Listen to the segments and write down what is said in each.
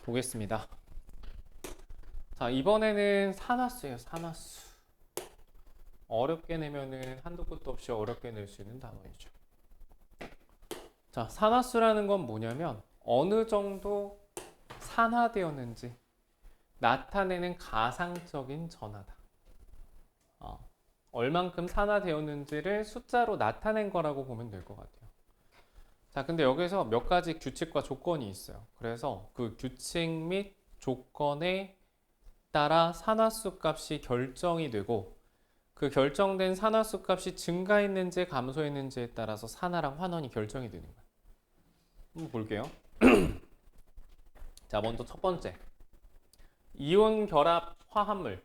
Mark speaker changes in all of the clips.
Speaker 1: 보겠습니다. 자, 이번에는 산화수예요. 산화수. 어렵게 내면은 한도 끝도 없이 어렵게 낼 수 있는 단어이죠. 자, 산화수라는 건 뭐냐면 어느 정도 산화되었는지 나타내는 가상적인 전하다. 얼만큼 산화되었는지를 숫자로 나타낸 거라고 보면 될 것 같아요. 자, 근데 여기서 몇 가지 규칙과 조건이 있어요. 그래서 그 규칙 및 조건에 따라 산화수 값이 결정이 되고 그 결정된 산화수 값이 증가했는지 감소했는지에 따라서 산화랑 환원이 결정이 되는 거예요. 한번 볼게요. 자, 먼저 첫 번째. 이온 결합 화합물.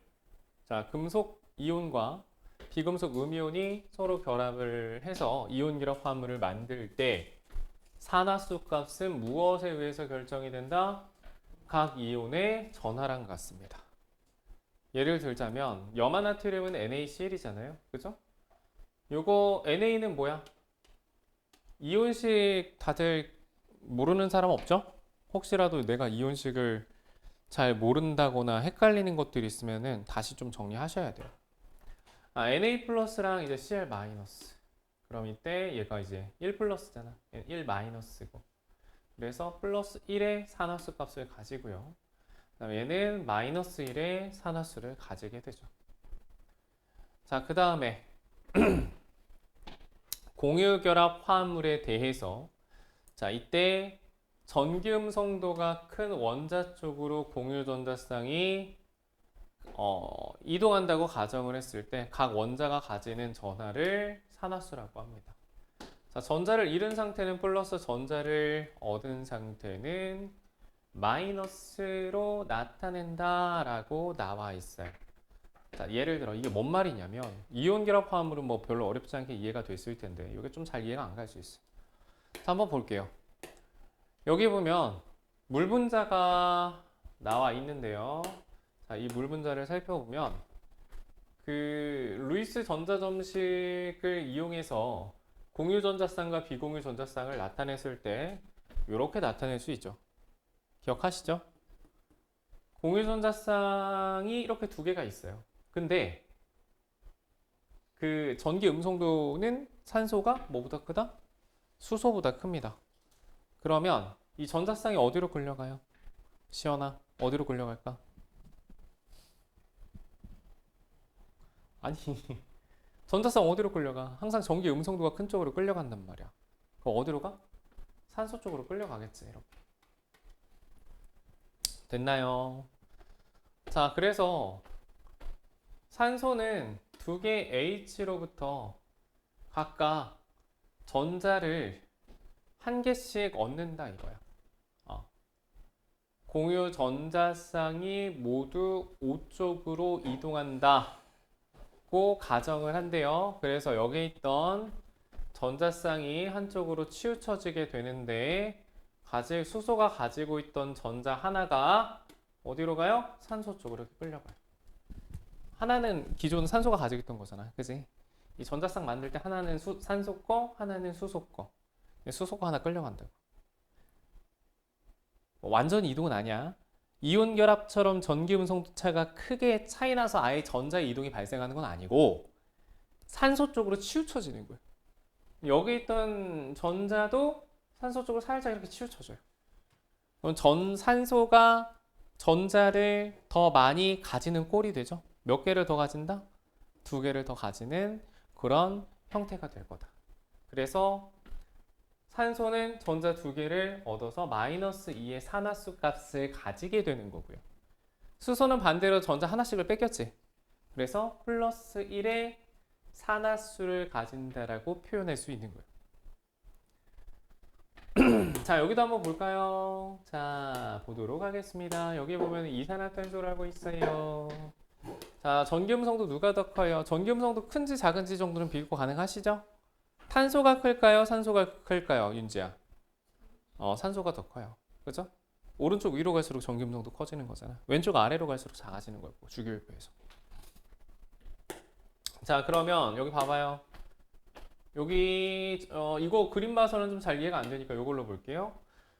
Speaker 1: 자, 금속 이온과 비금속 음이온이 서로 결합을 해서 이온 결합 화합물을 만들 때 산화수 값은 무엇에 의해서 결정이 된다? 각 이온의 전하랑 같습니다. 예를 들자면 염화나트륨은 NaCl이잖아요. 그죠? 요거 Na는 뭐야? 이온식 다들 모르는 사람 없죠? 혹시라도 내가 이온식을 잘 모른다거나 헷갈리는 것들이 있으면은 다시 좀 정리하셔야 돼요. Na 플러스랑 이제 Cl 마이너스. 그럼 이때 얘가 이제 1 플러스잖아. 1 마이너스고. 그래서 플러스 1의 산화수 값을 가지고요. 그다음 얘는 마이너스 1의 산화수를 가지게 되죠. 자, 그 다음에 공유결합 화합물에 대해서 자, 이때 전기음성도가 큰 원자 쪽으로 공유전자쌍이 이동한다고 가정을 했을 때 각 원자가 가지는 전하를 산화수라고 합니다. 자, 전자를 잃은 상태는 플러스, 전자를 얻은 상태는 마이너스로 나타낸다라고 나와 있어요. 자, 예를 들어 이게 뭔 말이냐면 이온 결합 화합물은 뭐 별로 어렵지 않게 이해가 됐을 텐데 이게 좀 잘 이해가 안 갈 수 있어요. 자, 한번 볼게요. 여기 보면 물 분자가 나와 있는데요. 자, 이 물 분자를 살펴보면 그 루이스 전자점식을 이용해서 공유 전자쌍과 비공유 전자쌍을 나타냈을 때 이렇게 나타낼 수 있죠. 기억하시죠? 공유 전자쌍이 이렇게 두 개가 있어요. 근데 그 전기 음성도는 산소가 뭐보다 크다? 수소보다 큽니다. 그러면 이 전자쌍이 어디로 끌려가요? 시연아, 어디로 끌려갈까? 아니, 전자쌍 어디로 끌려가? 항상 전기 음성도가 큰 쪽으로 끌려간단 말이야. 그럼 어디로 가? 산소 쪽으로 끌려가겠지, 이렇게. 됐나요? 자, 그래서 산소는 두 개 H로부터 각각 전자를 한 개씩 얻는다 이거야. 공유 전자쌍이 모두 O 쪽으로 이동한다고 가정을 한대요. 그래서 여기 있던 전자쌍이 한쪽으로 치우쳐지게 되는데 수소가 가지고 있던 전자 하나가 어디로 가요? 산소 쪽으로 이렇게 끌려가요. 하나는 기존 산소가 가지고 있던 거잖아. 그지? 이 전자쌍 만들 때 하나는 산소 거, 하나는 수소 거. 수소 거 하나 끌려간다고. 완전히 이동은 아니야. 이온 결합처럼 전기 음성도 차가 크게 차이 나서 아예 전자의 이동이 발생하는 건 아니고 산소 쪽으로 치우쳐지는 거예요. 여기 있던 전자도 산소 쪽으로 살짝 이렇게 치우쳐져요. 그럼 산소가 전자를 더 많이 가지는 꼴이 되죠. 몇 개를 더 가진다? 두 개를 더 가지는 그런 형태가 될 거다. 그래서 산소는 전자 두 개를 얻어서 마이너스 2의 산화수 값을 가지게 되는 거고요. 수소는 반대로 전자 하나씩을 뺏겼지. 그래서 플러스 1의 산화수를 가진다라고 표현할 수 있는 거예요. 자, 여기도 한번 볼까요? 자, 보도록 하겠습니다. 여기 보면 이산화탄소라고 있어요. 자, 전기음성도 누가 더 커요? 전기음성도 큰지 작은지 정도는 비교 가능하시죠? 탄소가 클까요? 산소가 클까요? 윤지야. 산소가 더 커요. 그죠? 오른쪽 위로 갈수록 전기음성도 커지는 거잖아. 왼쪽 아래로 갈수록 작아지는 거고, 주기율표에서. 자, 그러면 여기 봐봐요. 여기 이거 그림 봐서는 좀 잘 이해가 안 되니까 이걸로 볼게요.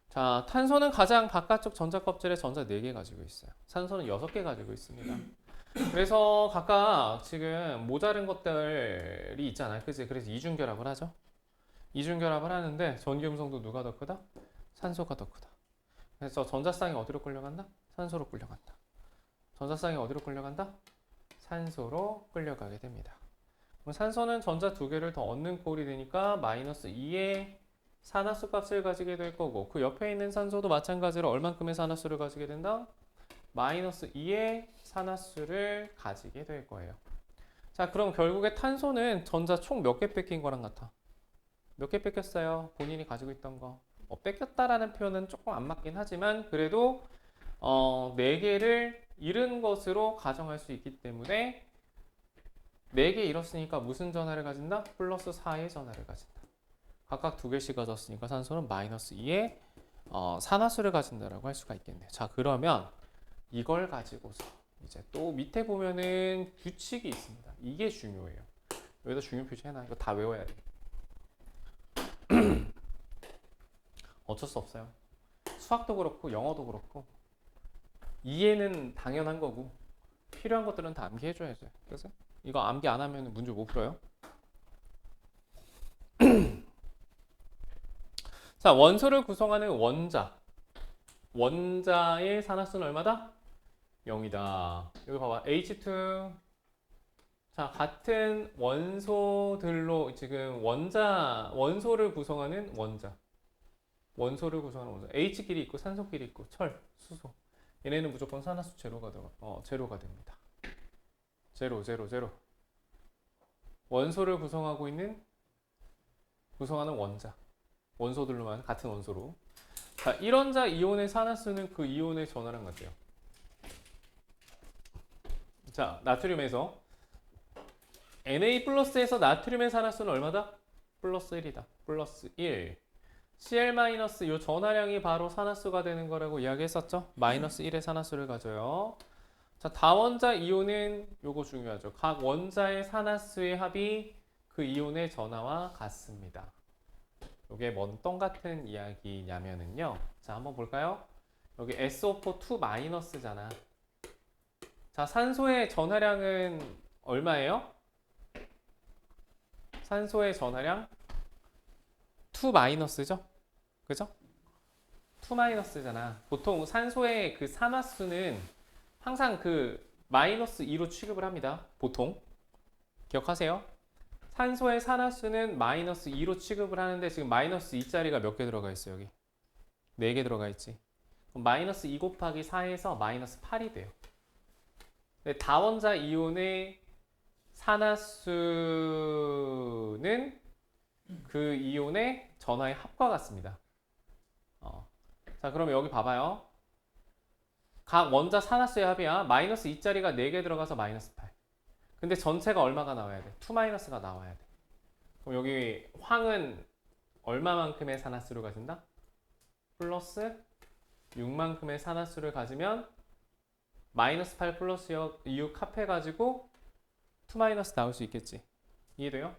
Speaker 1: 자, 탄소는 가장 바깥쪽 전자 껍질에 전자 4개 가지고 있어요. 산소는 6개 가지고 있습니다. 그래서 각각 지금 모자른 것들이 있잖아요. 그치? 그래서 이중결합을 하죠. 이중결합을 하는데 전기음성도 누가 더 크다? 산소가 더 크다. 그래서 전자쌍이 어디로 끌려간다? 산소로 끌려간다. 전자쌍이 어디로 끌려간다? 산소로 끌려가게 됩니다. 그럼 산소는 전자 2개를 더 얻는 꼴이 되니까 마이너스 2의 산화수 값을 가지게 될 거고, 그 옆에 있는 산소도 마찬가지로 얼만큼의 산화수를 가지게 된다? 마이너스 2의 산화수를 가지게 될 거예요. 자, 그럼 결국에 탄소는 전자 총 몇 개 뺏긴 거랑 같아? 몇 개 뺏겼어요? 본인이 가지고 있던 거. 뺏겼다라는 표현은 조금 안 맞긴 하지만 그래도 4개를 잃은 것으로 가정할 수 있기 때문에 4개 잃었으니까 무슨 전하를 가진다? 플러스 4의 전하를 가진다. 각각 2개씩 가졌으니까 산소는 마이너스 2의 산화수를 가진다라고 할 수가 있겠네요. 자, 그러면 이걸 가지고서 이제 또 밑에 보면은 규칙이 있습니다. 이게 중요해요. 여기다 중요 표시해놔. 이거 다 외워야 돼. 어쩔 수 없어요. 수학도 그렇고 영어도 그렇고 이해는 당연한 거고 필요한 것들은 다 암기해줘야죠. 그래서 이거 암기 안 하면 문제 못 풀어요. 자, 원소를 구성하는 원자의 산화수는 얼마다? 0이다. 여기 봐봐. H2. 자, 같은 원소들로 지금 원소를 구성하는 원소를 구성하는 원자. H끼리 있고 산소끼리 있고 철, 수소. 얘네는 무조건 산화수 제로가 됩니다. 제로. 원소를 구성하는 원소들로만 같은 원소로. 자, 1원자 이온의 산화수는 그 이온의 전하랑 같아요. 자, 나트륨에서 Na 플러스에서 나트륨의 산화수는 얼마다? 플러스 1이다. 플러스 1. Cl 마이너스 요 전하량이 바로 산화수가 되는 거라고 이야기했었죠. 마이너스 1의 산화수를 가져요. 자, 다원자 이온은 요거 중요하죠. 각 원자의 산화수의 합이 그 이온의 전하와 같습니다. 요게 뭔 똥 같은 이야기냐면은요. 자, 한번 볼까요? 여기 SO4 2-잖아. 자, 산소의 전하량은 얼마예요? 산소의 전하량 2-죠? 그죠? 2-잖아. 보통 산소의 그 산화수는 항상 그 마이너스 2로 취급을 합니다. 보통. 기억하세요? 산소의 산화수는 마이너스 2로 취급을 하는데 지금 마이너스 2짜리가 몇 개 들어가 있어요, 여기? 4개 들어가 있지. 그럼 마이너스 2 곱하기 4에서 마이너스 8이 돼요. 근데 다원자 이온의 산화수는 그 이온의 전하의 합과 같습니다. 자, 그러면 여기 봐봐요. 각 원자 산화수의 합이야. 마이너스 2짜리가 4개 들어가서 마이너스 8. 근데 전체가 얼마가 나와야 돼? 2-가 나와야 돼. 그럼 여기 황은 얼마만큼의 산화수를 가진다? 플러스 6만큼의 산화수를 가지면 마이너스 8 플러스 6 합해가지고 2- 나올 수 있겠지. 이해돼요?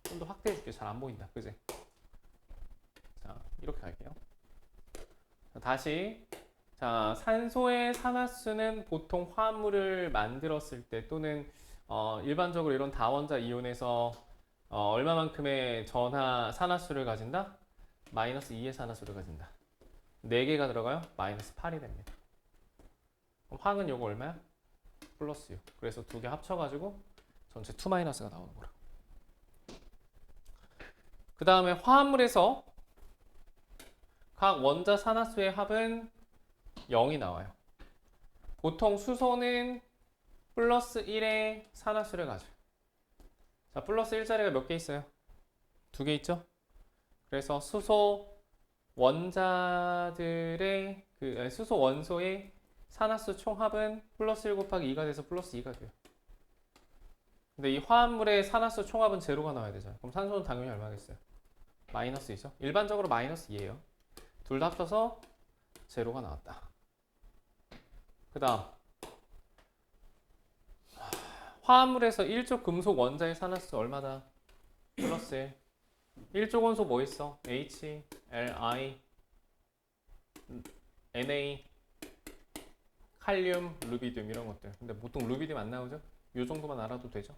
Speaker 1: 좀 더 확대해줄게. 잘 안 보인다. 그지? 자, 이렇게 갈게요. 자, 다시. 자, 산소의 산화수는 보통 화합물을 만들었을 때 또는 일반적으로 이런 다원자 이온에서 얼마만큼의 산화수를 가진다? 마이너스 2의 산화수를 가진다. 4개가 들어가요? 마이너스 8이 됩니다. 그럼 황은 요거 얼마야? 플러스 6. 그래서 2개 합쳐가지고 전체 2-가 나오는 거라. 그 다음에 화합물에서 각 원자 산화수의 합은 0이 나와요. 보통 수소는 플러스 1의 산화수를 가져요. 자, 플러스 1자리가 몇 개 있어요? 2개 있죠? 그래서 수소 원자들의 수소 원소의 산화수 총합은 플러스 1 곱하기 2가 돼서 플러스 2가 돼요. 근데 이 화합물의 산화수 총합은 제로가 나와야 되잖아요. 그럼 산소는 당연히 얼마겠어요? 마이너스 2죠? 일반적으로 마이너스 2예요. 둘 다 합쳐서 제로가 나왔다. 그 다음 화합물에서 1족 금속 원자의 산화수 얼마다? 플러스 1. 1족 원소 뭐 있어? H, L, I. Na, 칼륨, 루비듐 이런 것들. 근데 보통 루비듐 안 나오죠? 이 정도만 알아도 되죠?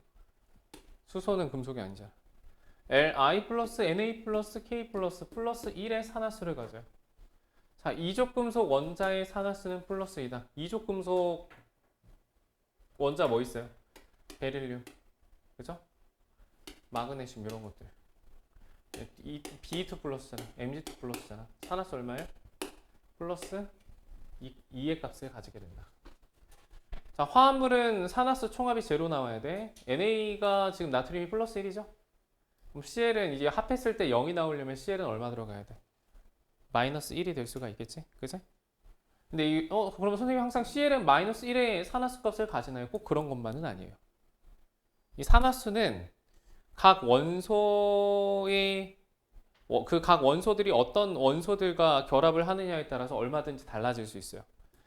Speaker 1: 수소는 금속이 아니잖아. Li 플러스 Na 플러스 K 플러스 1의 산화수를 가져요. 자, 이족 금속 원자의 산화수는 플러스 2다. 이족 금속 원자 뭐 있어요? 베릴륨. 그죠? 마그네슘 이런 것들. Be2 플러스잖아. Mg2 플러스잖아. 산화수 얼마예요? 플러스 2의 값을 가지게 된다. 자, 화합물은 산화수 총합이 제로 나와야 돼. NA가 지금 나트륨이 플러스 1이죠? 그럼 CL은 이제 합했을 때 0이 나오려면 CL은 얼마 들어가야 돼? 마이너스 1이 될 수가 있겠지? 그지? 근데 그러면 선생님이 항상 CL은 마이너스 1의 산화수 값을 가지나요? 꼭 그런 것만은 아니에요. 이 산화수는 각 원소의 각 원소들이 어떤 원소들과 결합을 하느냐에 따라서 얼마든지 달라질 수 있어요.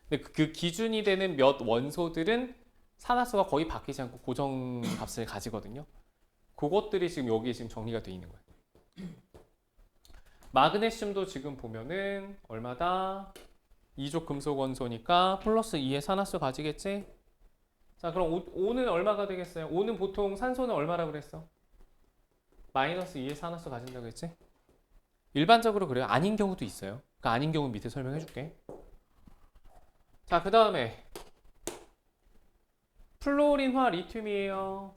Speaker 1: 근데 그 기준이 되는 몇 원소들은 산화수가 거의 바뀌지 않고 고정 값을 가지거든요. 그것들이 지금 여기에 지금 정리가 돼 있는 거예요. 마그네슘도 지금 보면은 얼마다? 2족 금속 원소니까 플러스 2의 산화수 가지겠지? 자, 그럼 O는 얼마가 되겠어요? O는 보통 산소는 얼마라고 그랬어? 마이너스 2의 산화수 가진다고 했지? 일반적으로 그래요. 아닌 경우도 있어요. 그 아닌 경우 밑에 설명해 줄게. 자, 그 다음에 플로린화 리튬이에요.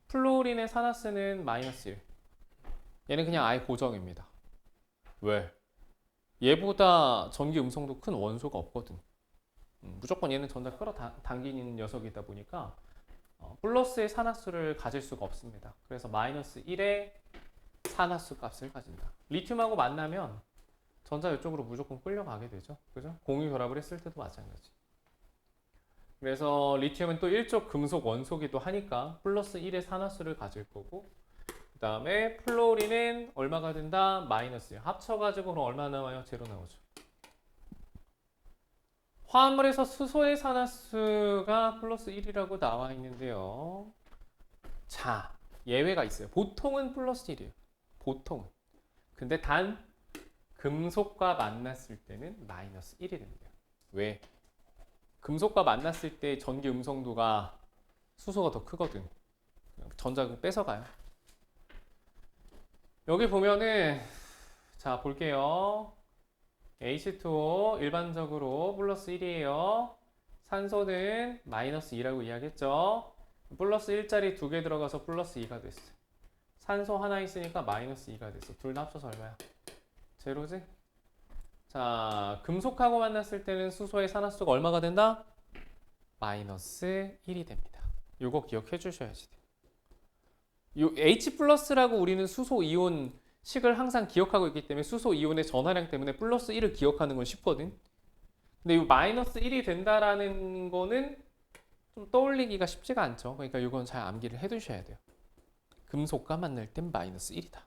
Speaker 1: 플로린의 산화수는 마이너스 1. 얘는 그냥 아예 고정입니다. 왜? 얘보다 전기 음성도 큰 원소가 없거든. 무조건 얘는 전자 끌어당기는 녀석이다 보니까 플러스의 산화수를 가질 수가 없습니다. 그래서 마이너스 1의 산화수 값을 가진다. 리튬하고 만나면 전자 이쪽으로 무조건 끌려가게 되죠. 그죠? 공유 결합을 했을 때도 마찬가지. 그래서 리튬은 또 일족 금속 원소기도 하니까 플러스 1의 산화수를 가질 거고, 그 다음에 플로린은 얼마가 된다? 마이너스 1. 합쳐가지고 그럼 얼마 나와요? 제로 나오죠. 화합물에서 수소의 산화수가 플러스 1이라고 나와 있는데요. 자, 예외가 있어요. 보통은 플러스 1이에요. 보통은. 근데 단 금속과 만났을 때는 마이너스 1이 됩니다. 왜? 금속과 만났을 때 전기 음성도가 수소가 더 크거든. 전자를 뺏어가요. 여기 보면은 자, 볼게요. H2O 일반적으로 플러스 1이에요. 산소는 마이너스 2라고 이야기했죠. 플러스 1짜리 2개 들어가서 플러스 2가 됐어. 산소 하나 있으니까 마이너스 2가 됐어. 둘 다 합쳐서 얼마야? 제로지? 자, 금속하고 만났을 때는 수소의 산화수가 얼마가 된다? 마이너스 1이 됩니다. 이거 기억해 주셔야지 돼요. 요 H 플러스라고 우리는 수소 이온 식을 항상 기억하고 있기 때문에 수소 이온의 전하량 때문에 플러스 1을 기억하는 건 쉽거든. 근데 이 마이너스 1이 된다라는 거는 좀 떠올리기가 쉽지가 않죠. 그러니까 이건 잘 암기를 해 두셔야 돼요. 금속과 만날 땐 마이너스 1이다.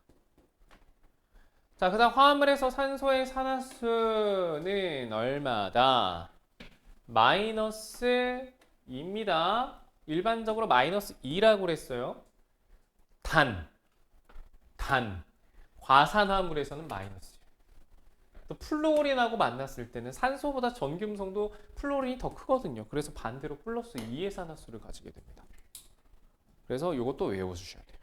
Speaker 1: 자, 그 다음 화합물에서 산소의 산화수는 얼마다? 마이너스 2입니다. 일반적으로 마이너스 2라고 그랬어요. 단, 과산화물에서는 마이너스 1. 또 플로린하고 만났을 때는 산소보다 전기음성도 플로린이 더 크거든요. 그래서 반대로 플러스 2의 산화수를 가지게 됩니다. 그래서 이것도 외워주셔야 돼요.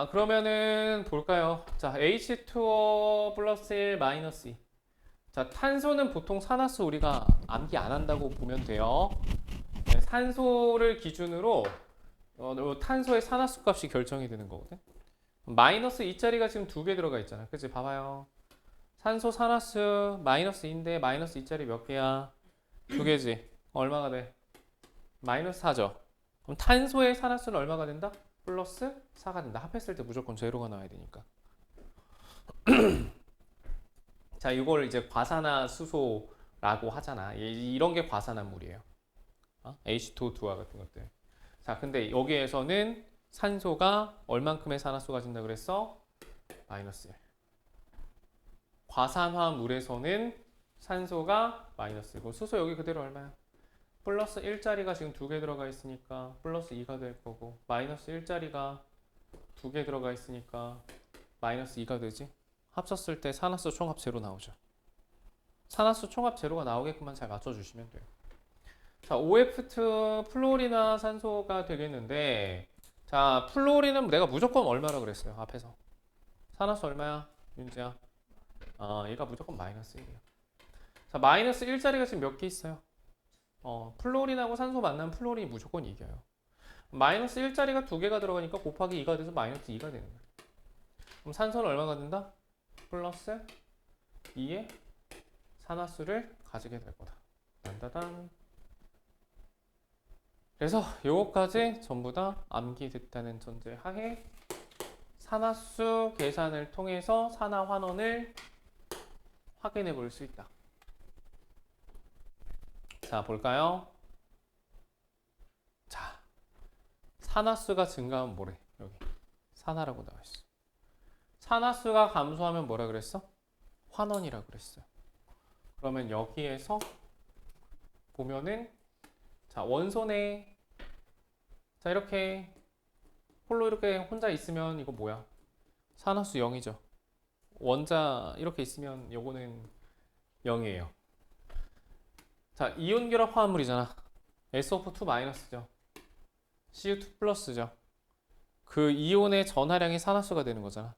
Speaker 1: 그러면은 볼까요? 자, H2O 플러스 1 마이너스 2. 자, 탄소는 보통 산화수 우리가 암기 안 한다고 보면 돼요. 네, 산소를 기준으로 탄소의 산화수 값이 결정이 되는 거거든. 마이너스 2짜리가 지금 2개 들어가 있잖아. 그치? 봐봐요. 산소 산화수 마이너스 2인데 마이너스 2짜리 몇 개야? 2개지. 얼마가 돼? 마이너스 4죠. 그럼 탄소의 산화수는 얼마가 된다? 플러스 4가 된다. 합했을 때 무조건 제로가 나와야 되니까. 자, 이걸 이제 과산화 수소라고 하잖아. 이런 게 과산화물이에요. H2O2와 같은 것들. 자, 근데 여기에서는 산소가 얼만큼의 산화수 가진다 그랬어? 마이너스 1. 과산화물에서는 산소가 마이너스 1고 수소 여기 그대로 얼마야? 플러스 1짜리가 지금 2개 들어가 있으니까 플러스 2가 될 거고, 마이너스 1짜리가 2개 들어가 있으니까 마이너스 2가 되지? 합쳤을 때 산화수 총합 제로 나오죠. 산화수 총합 제로가 나오게끔만 잘 맞춰주시면 돼요. 자, OF2 플로리나 산소가 되겠는데, 자, 플로리는 내가 무조건 얼마라 그랬어요, 앞에서. 산화수 얼마야, 윤지야? 얘가 무조건 마이너스 1이에요. 자, 마이너스 1짜리가 지금 몇 개 있어요? 플로린하고 산소 만나면 플로린이 무조건 이겨요. 마이너스 1짜리가 두 개가 들어가니까 곱하기 2가 돼서 마이너스 2가 되는 거예요. 그럼 산소는 얼마가 된다? 플러스 2의 산화수를 가지게 될 거다. 딴따단. 그래서 요거까지 전부 다 암기됐다는 전제 하에 산화수 계산을 통해서 산화 환원을 확인해 볼 수 있다. 자, 볼까요? 자, 산화수가 증가하면 뭐래? 여기 산화라고 나와 있어. 산화수가 감소하면 뭐라 그랬어? 환원이라 그랬어요. 그러면 여기에서 보면은 자, 원소네. 자, 이렇게 홀로 이렇게 혼자 있으면 이거 뭐야? 산화수 0이죠. 원자 이렇게 있으면 요거는 0이에요. 자, 이온 결합 화합물이잖아. SO2 마이너스죠. Cu2 플러스죠. 그 이온의 전하량이 산화수가 되는 거잖아.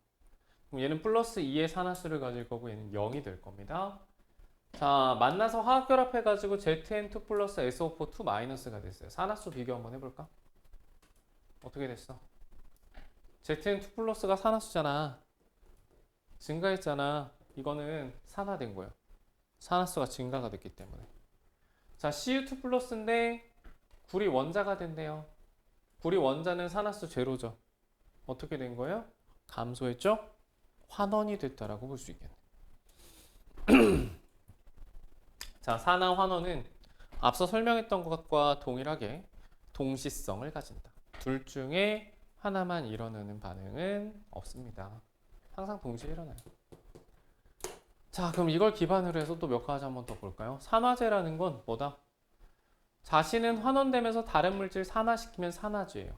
Speaker 1: 그럼 얘는 플러스 2의 산화수를 가질 거고 얘는 0이 될 겁니다. 자, 만나서 화학 결합해가지고 ZN2 플러스 SO4 2 마이너스가 됐어요. 산화수 비교 한번 해볼까? 어떻게 됐어? ZN2 플러스가 산화수잖아. 증가했잖아. 이거는 산화된 거예요. 산화수가 증가가 됐기 때문에. 자, Cu2 플러스인데 구리 원자가 된대요. 구리 원자는 산화수 제로죠. 어떻게 된 거예요? 감소했죠? 환원이 됐다라고 볼 수 있겠네. 자, 산화 환원은 앞서 설명했던 것과 동일하게 동시성을 가진다. 둘 중에 하나만 일어나는 반응은 없습니다. 항상 동시에 일어나요. 자, 그럼 이걸 기반으로 해서 또 몇 가지 한번 더 볼까요? 산화제라는 건 뭐다? 자신은 환원되면서 다른 물질 산화시키면 산화제예요.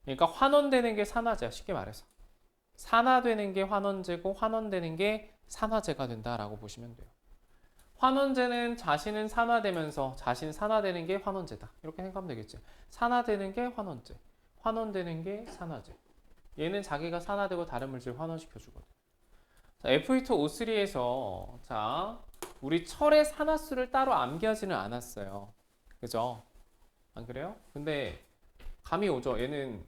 Speaker 1: 그러니까 환원되는 게 산화제야, 쉽게 말해서. 산화되는 게 환원제고 환원되는 게 산화제가 된다라고 보시면 돼요. 환원제는 자신은 산화되면서 자신 산화되는 게 환원제다. 이렇게 생각하면 되겠지. 산화되는 게 환원제, 환원되는 게 산화제. 얘는 자기가 산화되고 다른 물질 환원시켜 주거든. 자, Fe2O3에서 자, 우리 철의 산화수를 따로 암기하지는 않았어요. 그죠? 안 그래요? 근데 감이 오죠. 얘는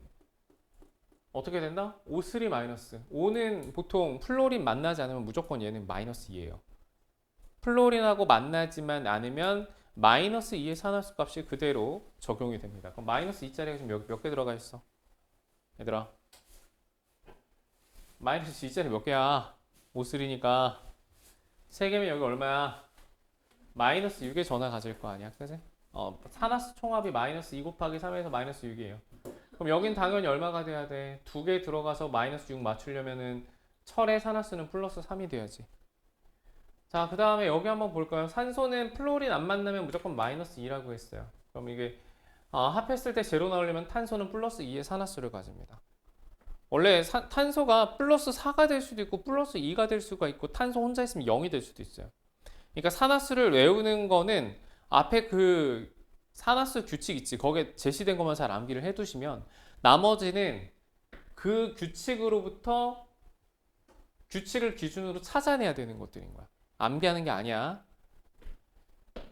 Speaker 1: 어떻게 된다? O3 마이너스. O는 보통 플로린 만나지 않으면 무조건 얘는 마이너스 2예요. 플로린하고 만나지만 않으면 마이너스 2의 산화수 값이 그대로 적용이 됩니다. 그럼 마이너스 2짜리가 지금 몇 개 들어가 있어? 얘들아. 마이너스 2짜리 몇 개야? O3니까 3개면 여기 얼마야? 마이너스 6의 전화 가질 거 아니야. 그지? 산화수 총합이 마이너스 2 곱하기 3에서 마이너스 6이에요. 그럼 여긴 당연히 얼마가 돼야 돼? 2개 들어가서 마이너스 6 맞추려면은 철의 산화수는 플러스 3이 돼야지. 자, 그 다음에 여기 한번 볼까요? 산소는 플로린 안 만나면 무조건 마이너스 2라고 했어요. 그럼 이게 합했을 때 제로 나오려면 탄소는 플러스 2의 산화수를 가집니다. 원래 탄소가 플러스 4가 될 수도 있고 플러스 2가 될 수가 있고 탄소 혼자 있으면 0이 될 수도 있어요. 그러니까 산화수를 외우는 거는 앞에 그 산화수 규칙 있지. 거기에 제시된 것만 잘 암기를 해두시면 나머지는 그 규칙으로부터 규칙을 기준으로 찾아내야 되는 것들인 거야. 암기하는 게 아니야.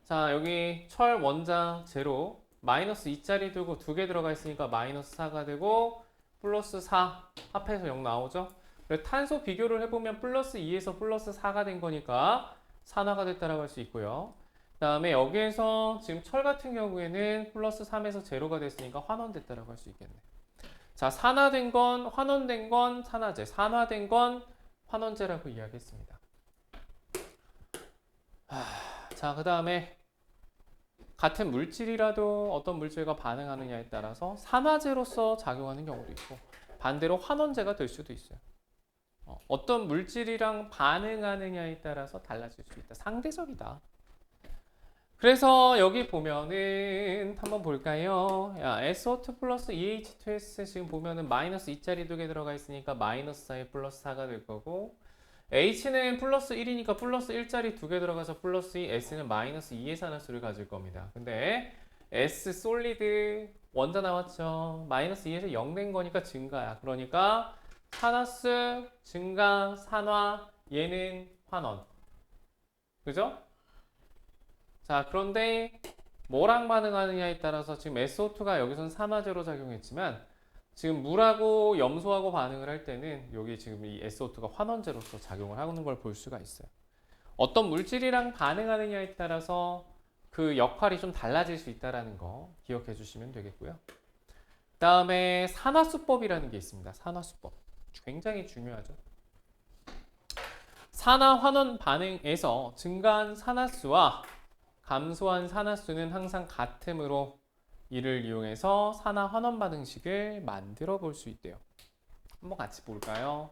Speaker 1: 자, 여기 철 원자 제로 마이너스 2짜리 두고 2개 들어가 있으니까 마이너스 4가 되고 플러스 4 합해서 0 나오죠. 그래서 탄소 비교를 해보면 플러스 2에서 플러스 4가 된 거니까 산화가 됐다라고 할 수 있고요. 그 다음에 여기에서 지금 철 같은 경우에는 플러스 3에서 제로가 됐으니까 환원됐다라고 할 수 있겠네. 자, 산화된 건 환원된 건 산화제, 산화된 건 환원제라고 이야기했습니다. 자, 그 다음에 같은 물질이라도 어떤 물질과 반응하느냐에 따라서 산화제로서 작용하는 경우도 있고 반대로 환원제가 될 수도 있어요. 어떤 물질이랑 반응하느냐에 따라서 달라질 수 있다. 상대적이다. 그래서 여기 보면은 한번 볼까요? 야, SO2 플러스 EH2S 지금 보면은 마이너스 2짜리 2개 들어가 있으니까 마이너스 4에 플러스 4가 될 거고 H는 플러스 1이니까 플러스 1짜리 두 개 들어가서 플러스 2, S는 마이너스 2의 산화수를 가질 겁니다. 근데 S 솔리드 원자 나왔죠. 마이너스 2에서 0 된 거니까 증가야. 그러니까 산화수 증가 산화 얘는 환원. 그죠? 자, 그런데 뭐랑 반응하느냐에 따라서 지금 SO2가 여기서는 산화제로 작용했지만 지금 물하고 염소하고 반응을 할 때는 여기 지금 이 SO2가 환원제로서 작용을 하는 걸 볼 수가 있어요. 어떤 물질이랑 반응하느냐에 따라서 그 역할이 좀 달라질 수 있다는 거 기억해 주시면 되겠고요. 그 다음에 산화수법이라는 게 있습니다. 산화수법. 굉장히 중요하죠. 산화환원 반응에서 증가한 산화수와 감소한 산화수는 항상 같으므로 이를 이용해서 산화환원 반응식을 만들어 볼 수 있대요. 한번 같이 볼까요?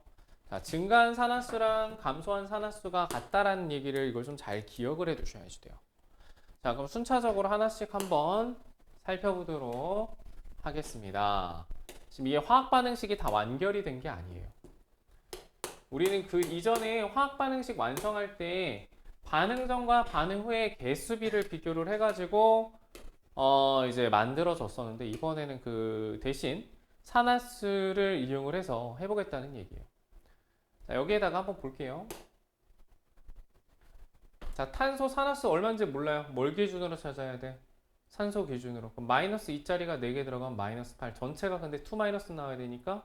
Speaker 1: 자, 증가한 산화수랑 감소한 산화수가 같다라는 얘기를 이걸 좀 잘 기억을 해 두셔야지 돼요. 자, 그럼 순차적으로 하나씩 한번 살펴보도록 하겠습니다. 지금 이게 화학 반응식이 다 완결이 된 게 아니에요. 우리는 그 이전에 화학 반응식 완성할 때 반응 전과 반응 후의 개수비를 비교를 해가지고 이제 만들어졌었는데 이번에는 그 대신 산화수를 이용을 해서 해보겠다는 얘기예요. 자, 여기에다가 한번 볼게요. 자, 탄소 산화수 얼마인지 몰라요. 뭘 기준으로 찾아야 돼? 산소 기준으로. 그럼 마이너스 2짜리가 4개 들어가면 마이너스 8. 전체가 근데 2 마이너스 나와야 되니까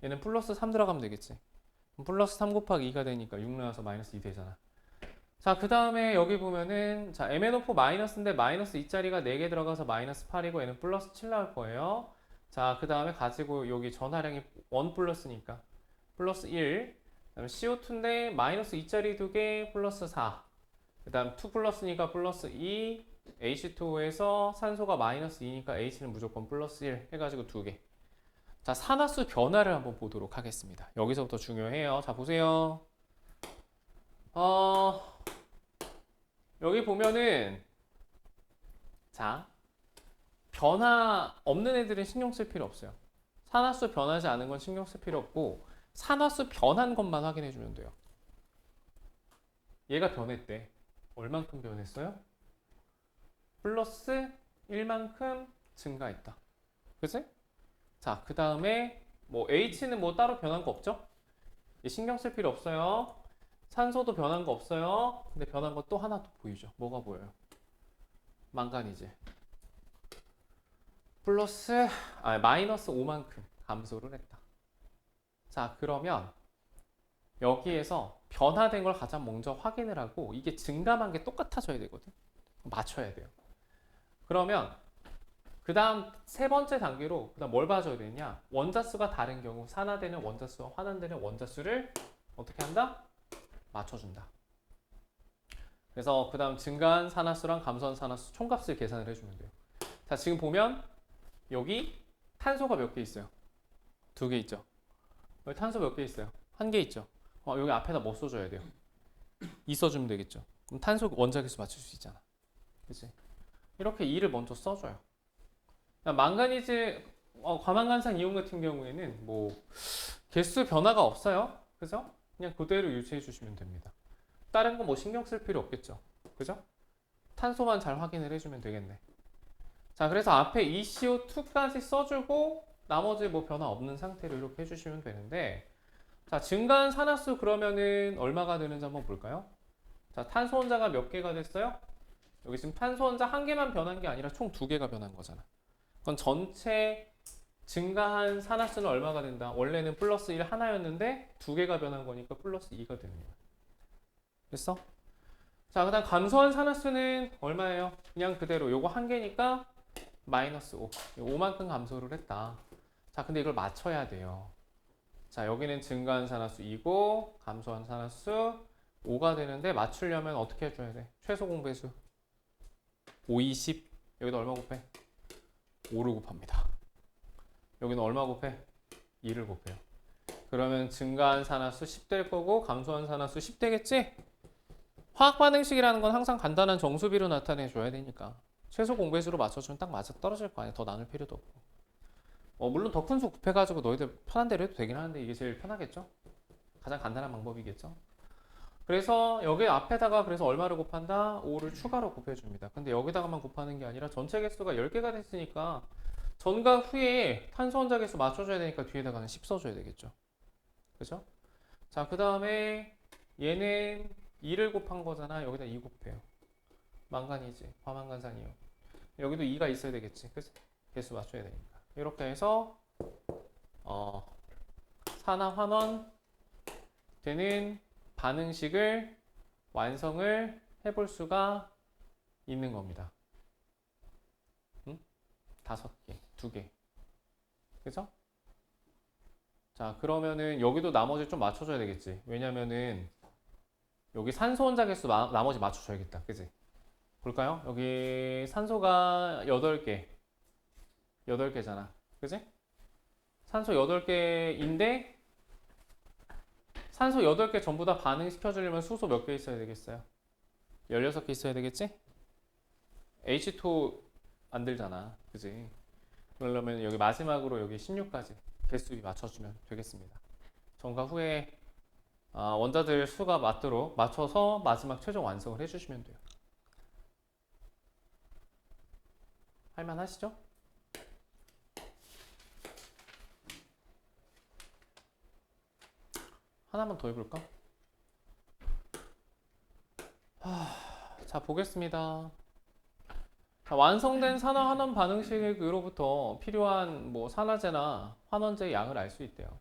Speaker 1: 얘는 플러스 3 들어가면 되겠지. 그럼 플러스 3 곱하기 2가 되니까 6 나와서 마이너스 2 되잖아. 자, 그 다음에 여기 보면은 자, MnO4 마이너스인데 마이너스 2짜리가 4개 들어가서 마이너스 8이고 얘는 플러스 7 나올 거예요. 자, 그 다음에 가지고 여기 전하량이 1 플러스니까 플러스 1. 그 다음에 CO2인데 마이너스 2짜리 2개 플러스 4. 그 다음 2 플러스니까 플러스 2. H2O에서 산소가 마이너스 2니까 H는 무조건 플러스 1 해가지고 2개. 자, 산화수 변화를 한번 보도록 하겠습니다. 여기서부터 중요해요. 자, 보세요. 여기 보면은 자, 변화 없는 애들은 신경 쓸 필요 없어요. 산화수 변하지 않은 건 신경 쓸 필요 없고 산화수 변한 것만 확인해 주면 돼요. 얘가 변했대. 얼만큼 변했어요? 플러스 1만큼 증가했다. 그치? 자, 그 다음에 뭐 H는 뭐 따로 변한 거 없죠? 신경 쓸 필요 없어요. 산소도 변한 거 없어요. 근데 변한 거 또 하나 또 보이죠? 뭐가 보여요? 망간이지. 마이너스 5만큼 감소를 했다. 자, 그러면 여기에서 변화된 걸 가장 먼저 확인을 하고 이게 증감한 게 똑같아져야 되거든. 맞춰야 돼요. 그러면 그 다음 세 번째 단계로 그다음 뭘 봐줘야 되냐? 원자수가 다른 경우 산화되는 원자수와 환원되는 원자수를 어떻게 한다? 맞춰준다. 그래서 그 다음 증가한 산화수랑 감소한 산화수 총값을 계산을 해주면 돼요. 자, 지금 보면 여기 탄소가 몇 개 있어요? 2개 있죠. 여기 탄소 몇 개 있어요? 1개 있죠. 여기 앞에다 뭐 써줘야 돼요? 2 써주면 되겠죠. 그럼 탄소 원자계수 맞출 수 있잖아. 그치? 이렇게 2를 먼저 써줘요. 망가니즈 과망간산 이온 같은 경우에는 뭐 개수 변화가 없어요. 그죠? 그냥 그대로 유지해 주시면 됩니다. 다른 거 뭐 신경 쓸 필요 없겠죠. 그죠? 탄소만 잘 확인을 해주면 되겠네. 자, 그래서 앞에 ECO2까지 써주고 나머지 뭐 변화 없는 상태로 이렇게 해주시면 되는데 자, 증가한 산화수 그러면은 얼마가 되는지 한번 볼까요? 자, 탄소 원자가 몇 개가 됐어요? 여기 지금 탄소 원자 1개만 변한 게 아니라 총 2개가 변한 거잖아. 그건 전체 증가한 산화수는 얼마가 된다? 원래는 플러스 1 하나였는데 2개가 변한 거니까 플러스 2가 되는 거야. 됐어? 자, 그 다음 감소한 산화수는 얼마예요? 그냥 그대로 요거 1개니까 마이너스 5. 5만큼 감소를 했다. 자, 근데 이걸 맞춰야 돼요. 자, 여기는 증가한 산화수 2고 감소한 산화수 5가 되는데 맞추려면 어떻게 해줘야 돼? 최소 공배수 5, 20. 여기다 얼마 곱해? 5를 곱합니다. 여기는 얼마 곱해? 2를 곱해요. 그러면 증가한 산화수 10 될 거고 감소한 산화수 10 되겠지? 화학 반응식이라는 건 항상 간단한 정수비로 나타내 줘야 되니까 최소 공배수로 맞춰주면 딱 맞아 떨어질 거 아니야. 더 나눌 필요도 없고. 물론 더 큰 수 곱해가지고 너희들 편한 대로 해도 되긴 하는데 이게 제일 편하겠죠? 가장 간단한 방법이겠죠? 그래서 여기 앞에다가 그래서 얼마를 곱한다? 5를 추가로 곱해줍니다. 근데 여기다가만 곱하는 게 아니라 전체 개수가 10개가 됐으니까 전과 후에 탄소 원자 개수 맞춰줘야 되니까 뒤에다가는 10 써줘야 되겠죠. 그죠? 자, 그 다음에 얘는 2를 곱한 거잖아. 여기다 2 곱해요. 망간이지. 과망간산이요. 여기도 2가 있어야 되겠지. 그치? 개수 맞춰야 되니까. 이렇게 해서 산화 환원 되는 반응식을 완성을 해볼 수가 있는 겁니다. 응? 5개, 2개. 그죠? 자, 그러면은 여기도 나머지 좀 맞춰줘야 되겠지. 왜냐면은 여기 산소 원자 개수 나머지 맞춰줘야겠다. 그지? 볼까요? 여기 산소가 8개. 8개잖아. 그지? 산소 8개인데 산소 8개 전부 다 반응시켜주려면 수소 몇 개 있어야 되겠어요? 16개 있어야 되겠지? H2 안 들잖아. 그지? 그러려면 여기 마지막으로 여기 16까지 개수비 맞춰주면 되겠습니다. 전과 후에 원자들 수가 맞도록 맞춰서 마지막 최종 완성을 해주시면 돼요. 할만하시죠? 하나만 더 해볼까? 자, 보겠습니다. 자, 완성된 산화 환원 반응식으로부터 필요한 뭐 산화제나 환원제의 양을 알 수 있대요.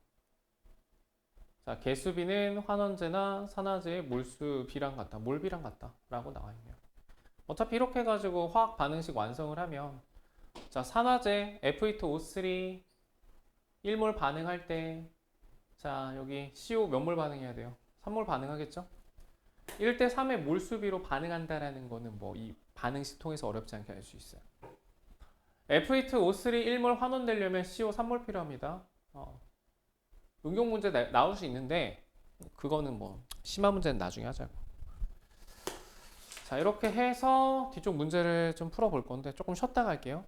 Speaker 1: 자, 개수비는 환원제나 산화제의 몰수 비랑 같다, 몰비랑 같다 라고 나와 있네요. 어차피 이렇게 해가지고 화학 반응식 완성을 하면 자, 산화제 F2O3 1몰 반응할 때 자, 여기 CO 몇 몰 반응해야 돼요? 3몰 반응하겠죠? 1대 3의 몰수비로 반응한다라는 거는 뭐 이 반응식 통해서 어렵지 않게 알 수 있어요. F2O3 1몰 환원되려면 CO 3몰 필요합니다. 응용 문제 나올 수 있는데 그거는 뭐 심한 문제는 나중에 하자고. 자, 이렇게 해서 뒤쪽 문제를 좀 풀어볼 건데 조금 쉬었다 갈게요.